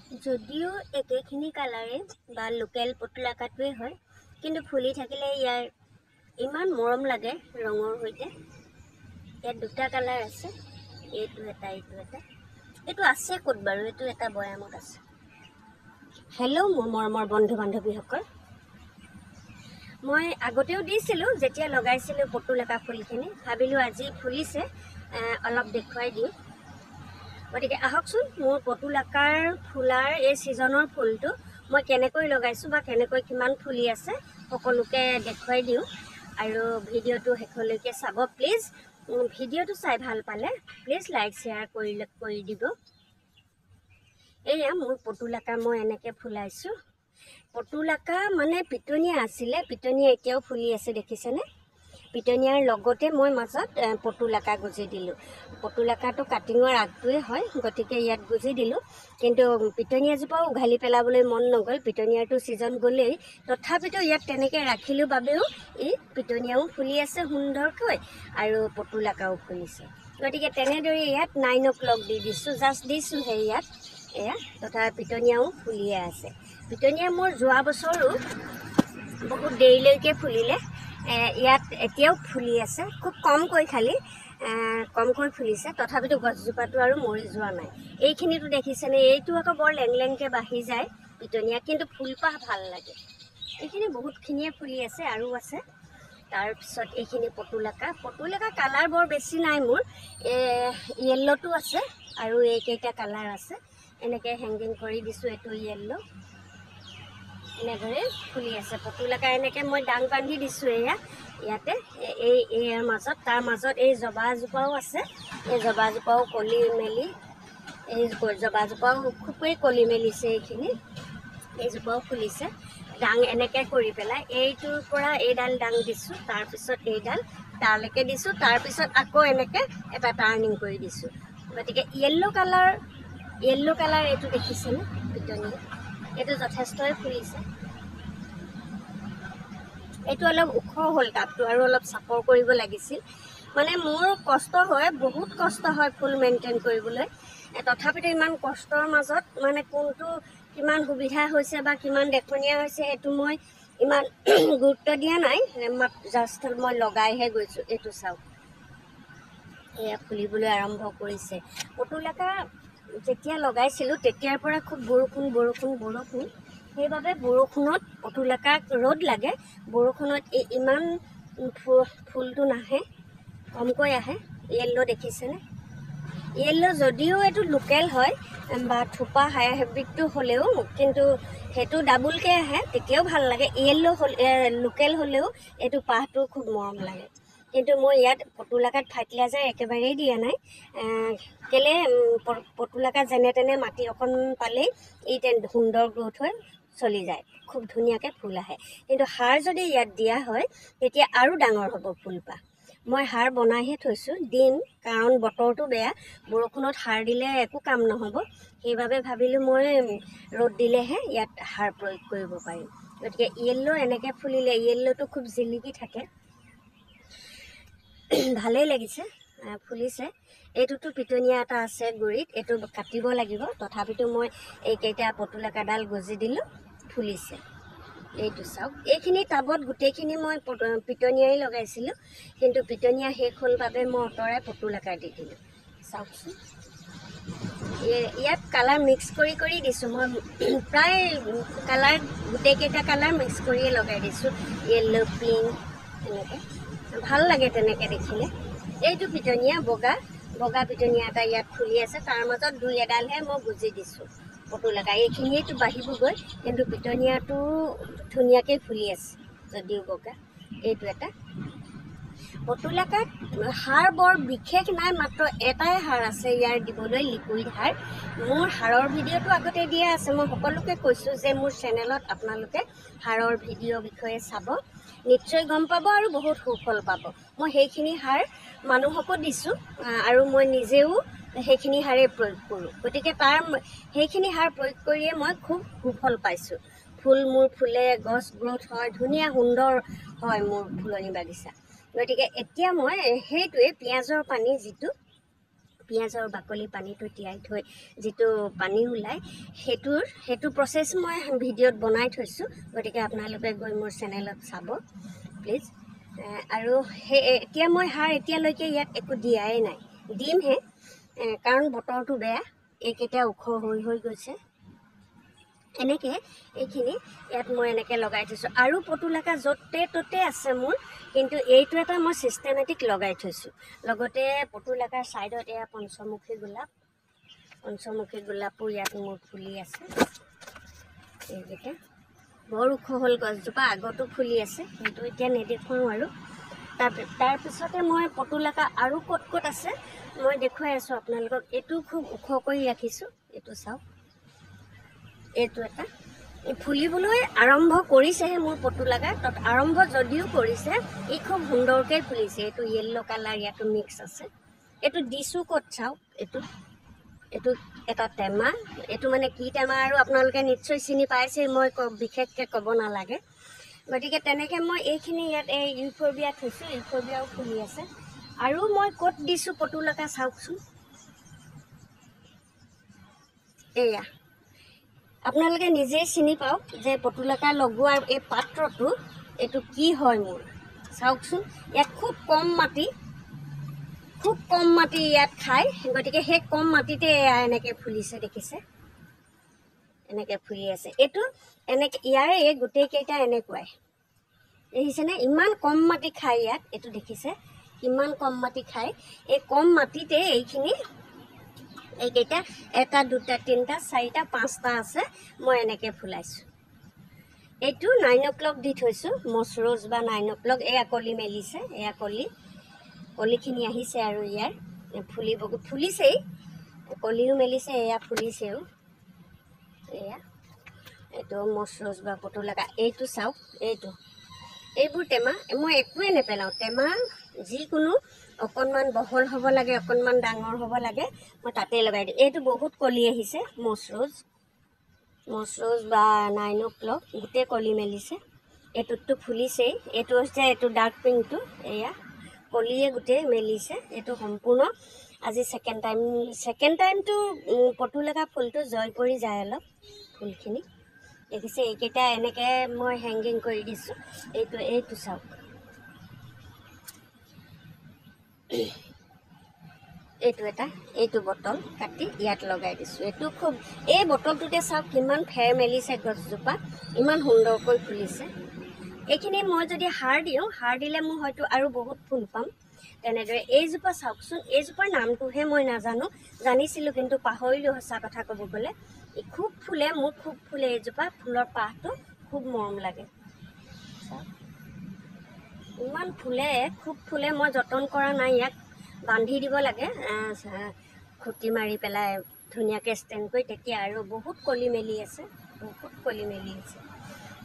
যদিও একেখিনি কালাৰে বা লোকেল পতুলাকাটোৱে হয়, কিন্তু ফুলি থাকিলে ইয়াৰ ইমান মৰম লাগে ৰঙৰ সৈতে। ইয়াত দুটা কালাৰ আছে, এইটো এটা এইটো এটা। এইটো আছে ক'ত বাৰু? এইটো এটা বয়ামত আছে। হেল্ল' মোৰ মৰমৰ বন্ধু বান্ধৱীসকল, মই আগতেও দিছিলোঁ যেতিয়া লগাইছিলোঁ পতুলাকা ফুলখিনি। ভাবিলোঁ আজি ফুলিছে অলপ দেখুৱাই দিওঁ। গতিকে আহকচোন মোৰ পতুলাকাৰ ফুলাৰ এই ছিজনৰ ফুলটো মই কেনেকৈ লগাইছোঁ বা কেনেকৈ কিমান ফুলি আছে সকলোকে দেখুৱাই দিওঁ। আৰু ভিডিঅ'টো শেষলৈকে চাব প্লিজ। ভিডিঅ'টো চাই ভাল পালে প্লিজ লাইক শ্বেয়াৰ কৰি দিব। এয়া মোৰ পতুলাকা মই এনেকৈ ফুলাইছোঁ। পতুলাকা মানে পিটনীয়া আছিলে, পিটনীয়া এতিয়াও ফুলি আছে দেখিছেনে? পিটনীয়াৰ লগতে মই মাজত পতুলাকা গুজি দিলোঁ। পতুলাকাটো কাটিঙৰ আগটোৱে হয়, গতিকে ইয়াত গুজি দিলোঁ। কিন্তু পিটনীয়াজোপাও উঘালি পেলাবলৈ মন নগ'ল, পিটনীয়াটো ছিজন গ'লেই। তথাপিতো ইয়াত তেনেকৈ ৰাখিলোঁ বাবেও ই পিটনীয়াও ফুলি আছে সুন্দৰকৈ আৰু পতুলাকাও ফুলিছে। গতিকে তেনেদৰে ইয়াত 9 o'clock দি দিছোঁ, জাষ্ট দিছোঁহে ইয়াত। এয়া তথা পিটনীয়াও ফুলিয়ে আছে। পিটনীয়া মোৰ যোৱা বছৰো বহুত দেৰিলৈকে ফুলিলে। ইয়াত এতিয়াও ফুলি আছে, খুব কমকৈ খালি কমকৈ ফুলিছে। তথাপিতো গছজোপাটো আৰু মৰি যোৱা নাই। এইখিনিতো দেখিছেনে? এইটো আকৌ বৰ লেংলেংকৈ বাঢ়ি যায় পিটনীয়া, কিন্তু ফুলপাহ ভাল লাগে। এইখিনি বহুতখিনিয়ে ফুলি আছে আৰু আছে। তাৰপিছত এইখিনি পতুলাকা কালাৰ বৰ বেছি নাই মোৰ। য়েল্ল'টো আছে আৰু এইকেইটা কালাৰ আছে। এনেকৈ হেংগিং কৰি দিছোঁ। এইটো য়েল্ল', এনেদৰে ফুলি আছে পতুলাকা। এনেকৈ মই ডাং বান্ধি দিছোঁ ইয়াতে ইয়াৰ মাজত। তাৰ মাজত এই জবাজোপাও আছে। এই জবাজোপাও কলি মেলি, এই জবাজোপাও খুবেই কলি মেলিছে। এইজোপাও ফুলিছে। ডাং এনেকৈ কৰি পেলাই এইটোৰ পৰা এইডাল ডাং দিছোঁ, তাৰপিছত এইডাল তালৈকে দিছোঁ, তাৰপিছত আকৌ এনেকৈ এটা টাৰ্ণিং কৰি দিছোঁ। গতিকে য়েল্ল' কালাৰ এইটো দেখিছেনে? পিটনীয়া এইটো যথেষ্টই ফুলিছে। এইটো অলপ ওখ হ'ল, টাবটো আৰু অলপ চাপৰ কৰিব লাগিছিল। মানে মোৰ কষ্ট হয়, বহুত কষ্ট হয় ফুল মেইনটেইন কৰিবলৈ। তথাপিতো ইমান কষ্টৰ মাজত মানে কোনটো কিমান সুবিধা হৈছে বা কিমান দেখনীয়া হৈছে সেইটো মই ইমান গুৰুত্ব দিয়া নাই। জাষ্ট মই লগাইহে গৈছোঁ। এইটো চাওক, এয়া ফুলিবলৈ আৰম্ভ কৰিছে। পতুলাকা যেতিয়া লগাইছিলোঁ তেতিয়াৰ পৰা খুব বৰষুণ। সেইবাবে বৰষুণত পতুলাকাক ৰ'দ লাগে, বৰষুণত ইমান ফুলটো নাহে, কমকৈ আহে। য়েল্ল' দেখিছেনে? য়েল্ল' যদিও এইটো লোকেল হয় বা থোপা হাইব্ৰিডটো হ'লেও, কিন্তু সেইটো ডাবুলকৈ আহে, তেতিয়াও ভাল লাগে। লোকেল হ'লেও এইটো পাহটো খুব মৰম লাগে। কিন্তু মই ইয়াত পতুলাকাত ফাৰ্টিলাইজাৰ একেবাৰেই দিয়া নাই। কেলে পতুলাকা যেনে তেনে মাটি অকণ পালেই সুন্দৰ গ্ৰ'থ হৈ চলি যায়, খুব ধুনীয়াকৈ ফুল আহে। কিন্তু সাৰ যদি ইয়াত দিয়া হয় তেতিয়া আৰু ডাঙৰ হ'ব ফুলপাহ। মই সাৰ বনাইহে থৈছোঁ, দিম, কাৰণ বতৰটো বেয়া, বৰষুণত সাৰ দিলে একো কাম নহ'ব। সেইবাবে ভাবিলোঁ মই ৰ'দ দিলেহে ইয়াত সাৰ প্ৰয়োগ কৰিব পাৰিম। গতিকে য়েল্ল' এনেকৈ ফুলিলে, য়েল্ল'টো খুব জিলিকি থাকে, ভালেই লাগিছে, ফুলিছে। এইটোতো পিটনীয়া এটা আছে গুৰিত, এইটো কাটিব লাগিব। তথাপিতো মই এইকেইটা পতুলাকাডাল গজি দিলোঁ, ফুলিছে। এইটো চাওক, এইখিনি টাবত গোটেইখিনি মই পিটনীয়াই লগাইছিলোঁ, কিন্তু পিটনীয়া শেষ হ'ল বাবে মই আঁতৰাই পতুলাকা দি দিলোঁ। চাওকচোন, ইয়াত কালাৰ মিক্স কৰি দিছোঁ। মই প্ৰায় কালাৰ গোটেইকেইটা কালাৰ মিক্স কৰিয়ে লগাই দিছোঁ। য়েল্ল', পিংক, এনেকৈ ভাল লাগে তেনেকৈ দেখিলে। এইটো পিটনীয়া বগা পিটনীয়া এটা ইয়াত ফুলি আছে, তাৰ মাজত দুই এডালহে মই গুজি দিছোঁ পতুলাকা। এইখিনিয়েতো বাঢ়িবগৈ, কিন্তু পিটনীয়াটো ধুনীয়াকৈ ফুলি আছে যদিও বগা। এইটো এটা পতুলাকাত সাৰ বৰ বিশেষ নাই, মাত্ৰ এটাই সাৰ আছে ইয়াৰ দিবলৈ, লিকুইড সাৰ। মোৰ সাৰৰ ভিডিঅ'টো আগতে দিয়া আছে। মই সকলোকে কৈছোঁ যে মোৰ চেনেলত আপোনালোকে সাৰৰ ভিডিঅ'ৰ বিষয়ে চাব, নিশ্চয় গম পাব আৰু বহুত সুফল পাব। মই সেইখিনি সাৰ মানুহকো দিছোঁ আৰু মই নিজেও সেইখিনি সাৰেই প্ৰয়োগ কৰোঁ। গতিকে সেইখিনি সাৰ প্ৰয়োগ কৰিয়ে মই খুব সুফল পাইছোঁ। ফুল মোৰ ফুলে, গছ গ্ৰ'থ হয়, ধুনীয়া সুন্দৰ হয় মোৰ ফুলনি বাগিচা। গতিকে এতিয়া মই সেইটোৱে পিঁয়াজৰ পানী, যিটো পিঁয়াজৰ বাকলি পানীটো তিয়াই থৈ যিটো পানী ওলায় সেইটো প্ৰচেছ মই ভিডিঅ'ত বনাই থৈছোঁ, গতিকে আপোনালোকে গৈ মোৰ চেনেলত চাব প্লিজ। আৰু এতিয়া মই সাৰ এতিয়ালৈকে ইয়াত একো দিয়াই নাই, দিমহে, কাৰণ বতৰটো বেয়া, এইকেইটা ওখ হৈ গৈছে। এনেকৈ এইখিনি ইয়াত মই এনেকৈ লগাই থৈছোঁ। আৰু পটুলাকা য'তে ত'তে আছে মোৰ, কিন্তু এইটো এটা মই ছিষ্টেমেটিক লগাই থৈছোঁ। লগতে পটুলাকাৰ ছাইডত এয়া পঞ্চমুখী গোলাপো ইয়াত মোৰ ফুলি আছে। এইকেইটা বৰ ওখ হ'ল গছজোপা, আগতো ফুলি আছে, কিন্তু এতিয়া নেদেখুৱাওঁ আৰু। তাৰপিছতে মই পটুলাকা আৰু ক'ত আছে মই দেখুৱাই আছোঁ আপোনালোকক। এইটো খুব ওখ কৰি ৰাখিছোঁ, এইটো চাওক, এইটো এটা ফুলিবলৈ আৰম্ভ কৰিছেহে মোৰ পটুলাকা। আৰম্ভ যদিও কৰিছে, ই খুব সুন্দৰকৈ ফুলিছে। এইটো য়েল্ল' কালাৰ ইয়াতো মিক্স আছে। এইটো দিছোঁ ক'ত চাওক, এইটো এটা টেমা, এইটো মানে কি টেমা আৰু আপোনালোকে নিশ্চয় চিনি পাইছে, মই বিশেষকৈ ক'ব নালাগে। গতিকে তেনেকৈ মই এইখিনি ইয়াত এই ইউফৰবিয়া থৈছোঁ, ইউফৰবিয়াও ফুলি আছে। আৰু মই ক'ত দিছোঁ পটুলাকা চাওকচোন, এয়া আপোনালোকে নিজেই চিনি পাওক যে পটুলাকা লগোৱাৰ এই পাত্ৰটো এইটো কি হয় মোৰ চাওকচোন। ইয়াত খুব কম মাটি ইয়াত খায়, গতিকে সেই কম মাটিতে এয়া এনেকৈ ফুলিছে, দেখিছে এনেকৈ ফুলি আছে। এইটো এনেকৈ ইয়াৰে এই গোটেইকেইটা এনেকুৱাই, দেখিছেনে, ইমান কম মাটি খায় ইয়াত। এইটো দেখিছে ইমান কম মাটি খায়, এই কম মাটিতে এইকেইটা 1 2 3 4 5টা আছে, মই এনেকৈ ফুলাইছোঁ। এইটো 9 o'clock দি থৈছোঁ, মছৰ'জ বা 9 o'clock। এয়া কলি মেলিছে, এয়া কলিখিনি আহিছে আৰু ইয়াৰ ফুলিছেই, কলিও মেলিছে, এয়া ফুলিছেও। এইটো মছৰ'জ বা পটুলাকা। এইটো চাওক, এইবোৰ টেমা মই একোৱে নেপেলাওঁ। টেমা যিকোনো অকণমান বহল হ'ব লাগে, অকণমান ডাঙৰ হ'ব লাগে, মই তাতে লগাই দিওঁ। এইটো বহুত কলি আহিছে, মছৰ'জ বা 9 o'clock, গোটেই কলি মেলিছে। এইটোততো ফুলিছেই, এইটো হৈছে এইটো ডাৰ্ক পিংকটো, এয়া কলিয়ে গোটেই মেলিছে। এইটো সম্পূৰ্ণ আজি ছেকেণ্ড টাইমটো পটুলাকা ফুলটো জয় পৰি যায় অলপ, ফুলখিনি দেখিছে। এইকেইটা এনেকৈ মই হেংগিং কৰি দিছোঁ। এইটো চাওক, এইটো বটল কাটি ইয়াত লগাই দিছোঁ। এই বটলটোতে চাওক কিমান ফেৰ মেলিছে গছজোপা, ইমান সুন্দৰকৈ ফুলিছে। এইখিনি মই যদি সাৰ দিলে মোৰ হয়তো আৰু বহুত ফুল পাম। তেনেদৰে এইজোপা চাওকচোন, এইজোপাৰ নামটোহে মই নাজানো, জানিছিলোঁ কিন্তু পাহৰিলোঁ সঁচা কথা ক'ব গ'লে। খুব ফুলে, মোৰ খুব ফুলে এইজোপা, ফুলৰ পাহটো খুব মৰম লাগে, ইমান ফুলে, খুব ফুলে। মই যতন কৰা নাই, ইয়াক বান্ধি দিব লাগে খুঁটি মাৰি পেলাই ধুনীয়াকৈ ষ্টেণ্ড কৰি, তেতিয়া আৰু বহুত কলি মেলি আছে।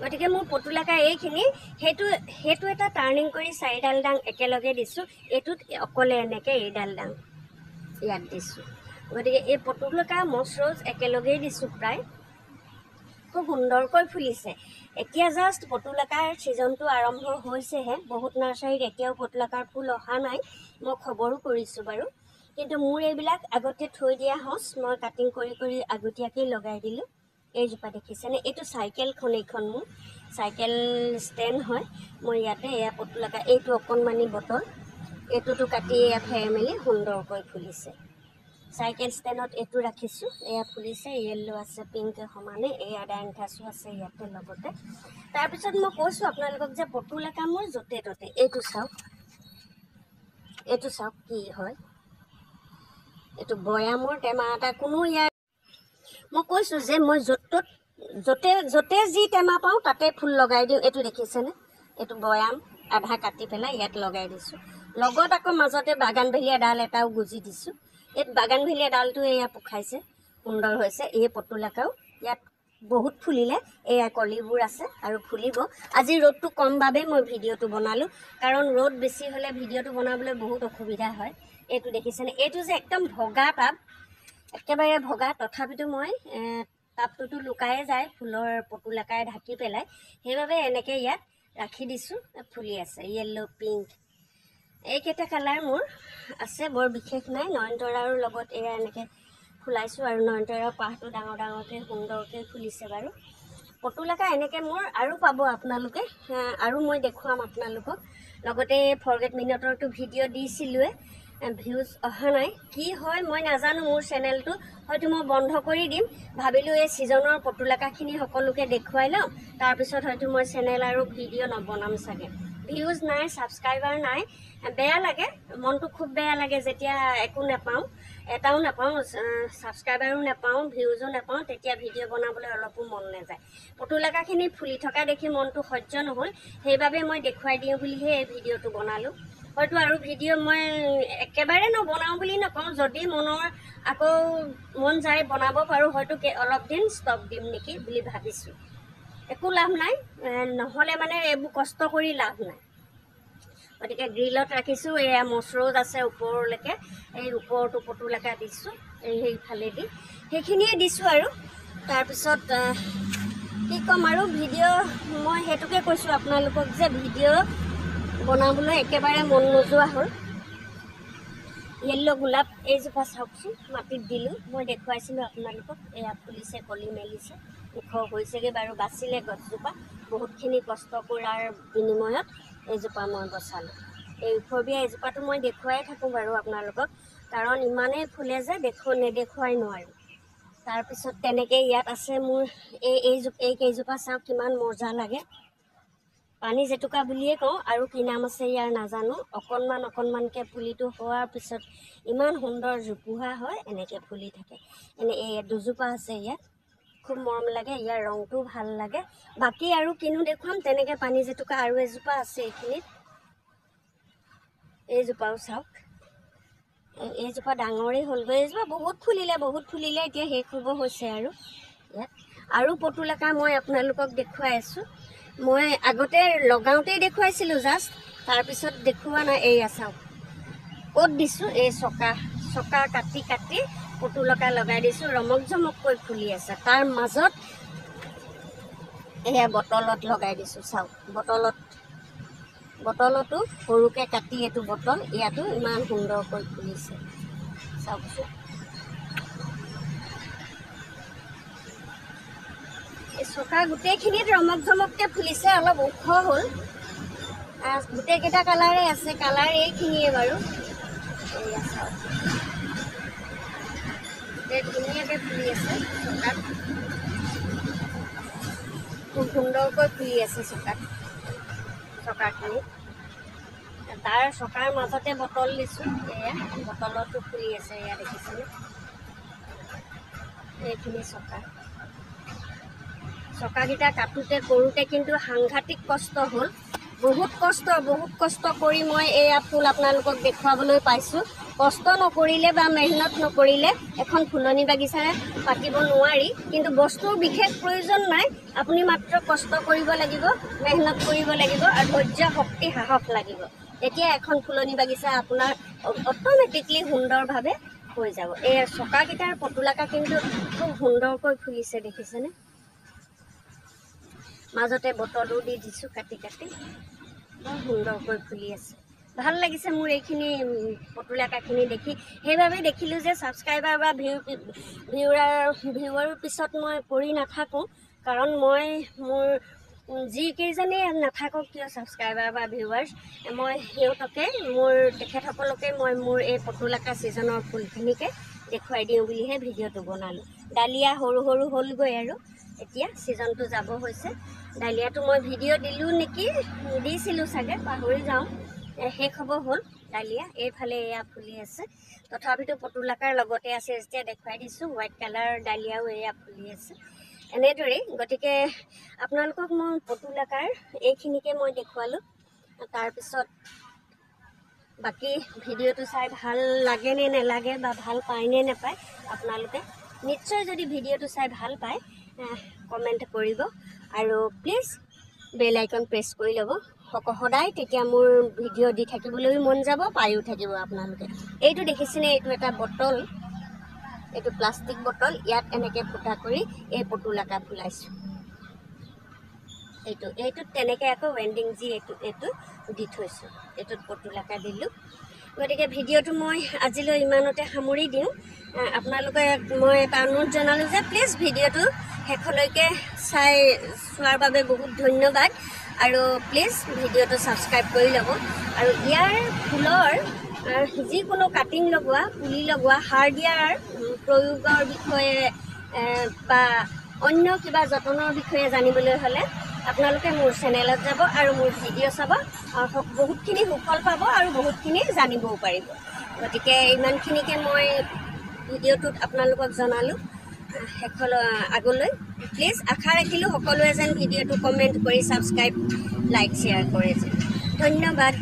গতিকে মোৰ পটুলাকা এইখিনি, সেইটো এটা টাৰ্ণিং কৰি 4ডাল ডাং একেলগে দিছোঁ। এইটোত অকলে এনেকৈ এইডাল ডাং ইয়াত দিছোঁ। গতিকে এই পটুলাকা মছৰ'জ একেলগেই দিছোঁ প্ৰায়, খুব সুন্দৰকৈ ফুলিছে। এতিয়া জাষ্ট পটুলাকাৰ ছিজনটো আৰম্ভ হৈছেহে, বহুত নাৰ্চাৰীত এতিয়াও পটুলাকাৰ ফুল অহা নাই, মই খবৰো কৰিছোঁ বাৰু। কিন্তু মোৰ এইবিলাক আগতে থৈ দিয়া সঁচ, মই কাটিং কৰি আগতীয়াকৈ লগাই দিলোঁ। এইজোপা দেখিছেনে, এইটো এইখন মোৰ চাইকেল ষ্টেণ্ড হয়। মই ইয়াতে এয়া পটুলাকা, এইটো অকণমানি বটল, এইটোতো কাটি এয়া ফেৰ মেলি সুন্দৰকৈ ফুলিছে। চাইকেল ষ্টেণ্ডত এইটো ৰাখিছোঁ, এয়া ফুলিছে, য়েল্ল' আছে, পিংক সমানে, এয়া ডাইনথাছো আছে ইয়াতে লগতে। তাৰপিছত মই কৈছোঁ আপোনালোকক যে পটুলাকা মোৰ য'তে ত'তে। এইটো চাওক কি হয়, এইটো বৈয়ামৰ টেমা এটা, কোনো ইয়াৰ মই কৈছোঁ যে মই য'তে যি টেমা পাওঁ তাতে ফুল লগাই দিওঁ। এইটো দেখিছেনে, এইটো বৈয়াম আধা কাটি পেলাই ইয়াত লগাই দিছোঁ। লগত আকৌ মাজতে বাগানভেলিয়া ডাল এটাও গুজি দিছোঁ। এই বাগানভেলিয়া ডালটো এয়া পোখাইছে, সুন্দৰ হৈছে। এই পটুলাকাও ইয়াত বহুত ফুলিলে, এয়া কলিবোৰ আছে আৰু ফুলিব। আজি ৰ'দটো কম বাবে মই ভিডিঅ'টো বনালোঁ, কাৰণ ৰ'দ বেছি হ'লে ভিডিঅ'টো বনাবলৈ বহুত অসুবিধা হয়। এইটো দেখিছেনে, এইটো যে একদম ভগা টাব, একেবাৰে ভগা, তথাপিতো মই টাবটোতো লুকায়ে যায় ফুলৰ পটুলাকাই ঢাকি পেলাই, সেইবাবে এনেকৈ ইয়াত ৰাখি দিছোঁ। ফুলি আছে য়েল্ল' পিংক, এইকেইটা কালাৰ মোৰ আছে, বৰ বিশেষ নাই। নয়নতৰাৰ লগত এয়া এনেকৈ ফুলাইছোঁ আৰু নয়নতৰাৰ পাহটো ডাঙৰ ডাঙৰকৈ সুন্দৰকৈ ফুলিছে বাৰু। পটুলাকা এনেকৈ মোৰ আৰু পাব আপোনালোকে, আৰু মই দেখুৱাম আপোনালোকক। লগতে ফৰগেট মিনিটৰটো ভিডিঅ' দিছিলোঁৱে, ভিউজ অহা নাই, কি হয় মই নাজানো। মোৰ চেনেলটো হয়তো মই বন্ধ কৰি দিম, ভাবিলোঁ এই ছিজনৰ পটুলাকাখিনি সকলোকে দেখুৱাই লওঁ, তাৰপিছত হয়তো মই চেনেল আৰু ভিডিঅ' নবনাম চাগে। ভিউজ নাই, ছাবস্ক্ৰাইবাৰ নাই, বেয়া লাগে, মনটো খুব বেয়া লাগে যেতিয়া একো নাপাওঁ, এটাও নাপাওঁ, ছাবস্ক্ৰাইবাৰো নাপাওঁ, ভিউজো নাপাওঁ, তেতিয়া ভিডিঅ' বনাবলৈ অলপো মন নাযায়। পটুলাকাখিনি ফুলি থকা দেখি মনটো সহ্য নহ'ল, সেইবাবে মই দেখুৱাই দিওঁ বুলিহে এই ভিডিঅ'টো বনালোঁ। হয়তো আৰু ভিডিঅ' মই একেবাৰে নবনাওঁ বুলি নকওঁ, যদি মনৰ আকৌ মন যায় বনাব পাৰোঁ, হয়তো অলপ দিন ষ্টপ দিম নেকি বুলি ভাবিছোঁ। একো লাভ নাই, নহ'লে মানে এইবোৰ কষ্ট কৰি লাভ নাই। গতিকে গ্ৰিলত ৰাখিছোঁ, এয়া মচৰৌজ আছে ওপৰলৈকে, এই ওপৰটো পটুলাকা দিছোঁ, সেইফালেদি সেইখিনিয়ে দিছোঁ আৰু। তাৰপিছত কি ক'ম আৰু, ভিডিঅ' মই সেইটোকে কৈছোঁ আপোনালোকক যে ভিডিঅ' বনাবলৈ একেবাৰে মন নোযোৱা হ'ল। য়েল্ল' গোলাপ এইজোপা চাওকচোন, মাটিত দিলোঁ, মই দেখুৱাইছিলোঁ আপোনালোকক, এয়া ফুলিছে, কলি মেলিছে, ওখ হৈছেগৈ বাৰু, বাচিলে গছজোপা, বহুতখিনি কষ্ট কৰাৰ বিনিময়ত এইজোপা মই বচালোঁ। এই উফৰবীয়া এজোপাটো মই দেখুৱাই থাকোঁ বাৰু আপোনালোকক, কাৰণ ইমানেই ফুলে যে নেদেখুৱাই নোৱাৰোঁ। তাৰপিছত তেনেকৈ ইয়াত আছে মোৰ এই কেইজোপা চাওক কিমান মজা লাগে, পানী জেতুকা বুলিয়ে কওঁ, আৰু কি নাম আছে ইয়াৰ নাজানো। অকণমানকৈ পুলিটো হোৱাৰ পিছত ইমান সুন্দৰ জোপোহা হয়, এনেকৈ ফুলি থাকে। এই দুজোপা আছে ইয়াত, খুব মৰম লাগে, ইয়াৰ ৰংটোও ভাল লাগে। বাকী আৰু কিনো দেখুৱাম, তেনেকৈ পানী জেতুকা আৰু এজোপা আছে এইখিনিত, এইজোপাও চাওক, এইজোপা ডাঙৰেই হ'লগৈ, এইজোপা বহুত ফুলিলে, এতিয়া শেষ হ'ব হৈছে আৰু। ইয়াত আৰু পটুলাকা মই আপোনালোকক দেখুৱাই আছোঁ, মই আগতে লগাওঁতেই দেখুৱাইছিলোঁ জাষ্ট, তাৰপিছত দেখুওৱা নাই। এয়া চাওক ক'ত দিছোঁ, এই চকা কাটি পটুলাকা লগাই দিছোঁ, ৰমক জমককৈ ফুলি আছে। তাৰ মাজত এয়া বটলত লগাই দিছোঁ, চাওক বটলতো সৰুকৈ কাটি, এইটো বটল, ইয়াতো ইমান সুন্দৰকৈ ফুলিছে চাওকচোন। এই চকা গোটেইখিনিত ৰমক জমককৈ ফুলিছে, অলপ ওখ হ'ল, গোটেইকেইটা কালাৰে আছে, কালাৰ এইখিনিয়ে বাৰু। এয়া চাওক ধুনীয়াকৈ ফুলি আছে চকাত, খুব সুন্দৰকৈ ফুলি আছে চকাখিনি। তাৰ চকাৰ মাজতে বটল দিছোঁ, এয়া বটলতো ফুলি আছে, এয়া দেখিছেনে, এইখিনি চকাকেইটা কাটোতে কৰোঁতে কিন্তু সাংঘাতিক কষ্ট হ'ল, বহুত কষ্ট কৰি মই এয়া ফুল আপোনালোকক দেখুৱাবলৈ পাইছোঁ। কষ্ট নকৰিলে বা মেহনত নকৰিলে এখন ফুলনি বাগিচা পাতিব নোৱাৰি, কিন্তু বস্তুৰ বিশেষ প্ৰয়োজন নাই, আপুনি মাত্ৰ কষ্ট কৰিব লাগিব, মেহনত কৰিব লাগিব, আৰু ধৈৰ্য, শক্তি, সাহস লাগিব, তেতিয়া এখন ফুলনি বাগিচা আপোনাৰ অট'মেটিকলি সুন্দৰভাৱে হৈ যাব। এই চকাকেইটাৰ পটুলাকা কিন্তু খুব সুন্দৰকৈ ফুলিছে, দেখিছেনে, মাজতে বটলো দি দিছোঁ কাটি, বৰ সুন্দৰকৈ ফুলি আছে। ভাল লাগিছে মোৰ এইখিনি পটুলাকাখিনি দেখি, সেইবাবে দেখিলোঁ যে ছাবস্ক্ৰাইবাৰ বা ভিউৰ পিছত মই পৰি নাথাকোঁ, কাৰণ মোৰ যিকেইজনেই নাথাকক কিয় ছাবস্ক্ৰাইবাৰ বা ভিউৱাৰ্ছ, মই তেখেতসকলকে মই মোৰ এই পটুলাকা ছিজনৰ ফুলখিনিকে দেখুৱাই দিওঁ বুলিহে ভিডিঅ'টো বনালোঁ। ডালিয়া সৰু হ'লগৈ আৰু, এতিয়া ছিজনটো যাব হৈছে। ডালিয়াটো মই ভিডিঅ' দিলোঁ নেকি, দিছিলোঁ চাগে, পাহৰি যাওঁ, শেষ হ'ব হ'ল ডালিয়া। এইফালে এয়া ফুলি আছে, তথাপিতো পটুলাকাৰ লগতে আছে যেতিয়া দেখুৱাই দিছোঁ। হোৱাইট কালাৰ ডালিয়াও এয়া ফুলি আছে এনেদৰেই। গতিকে আপোনালোকক মই পটুলাকাৰ এইখিনিকে মই দেখুৱালোঁ। তাৰপিছত বাকী ভিডিঅ'টো চাই ভাল লাগে নে নেলাগে, বা ভাল পায় নে নেপায়, আপোনালোকে নিশ্চয় যদি ভিডিঅ'টো চাই ভাল পায় কমেণ্ট কৰিব, আৰু প্লিজ বেল আইকন প্ৰেছ কৰি ল'ব সদায়, তেতিয়া মোৰ ভিডিঅ' দি থাকিবলৈও মন যাব, পায়ো থাকিব আপোনালোকে। এইটো দেখিছেনে, এইটো এটা বটল, এইটো প্লাষ্টিক বটল, ইয়াত এনেকৈ ফুটা কৰি এই পটুলাকা ফুলাইছোঁ। এইটোত তেনেকৈ আকৌ ৱেণ্ডিং যি এইটো দি থৈছোঁ, এইটোত পটুলাকা দিলোঁ। গতিকে ভিডিঅ'টো মই আজিলৈ ইমানতে সামৰি দিওঁ। আপোনালোকে মই এটা অনুৰোধ জনালোঁ যে প্লিজ ভিডিঅ'টো শেষলৈকে চোৱাৰ বাবে বহুত ধন্যবাদ। আৰু প্লিজ ভিডিঅ'টো ছাবস্ক্ৰাইব কৰি ল'ব। আৰু ইয়াৰ ফুলৰ যিকোনো কাটিং লগোৱা, পুলি লগোৱা, সাৰ দিয়াৰ প্ৰয়োগৰ বিষয়ে বা অন্য কিবা যতনৰ বিষয়ে জানিবলৈ হ'লে আপোনালোকে মোৰ চেনেলত যাব আৰু মোৰ ভিডিঅ' চাব, বহুতখিনি সুফল পাব আৰু বহুতখিনি জানিবও পাৰিব। গতিকে ইমানখিনিকে মই ভিডিঅ'টোত আপোনালোকক জনালোঁ। আগলৈ প্লিজ আশা ৰাখিলোঁ সকলোৱে যেন ভিডিঅ'টো কমেণ্ট কৰি ছাবস্ক্ৰাইব, লাইক, শ্বেয়াৰ কৰে যেন। ধন্যবাদ।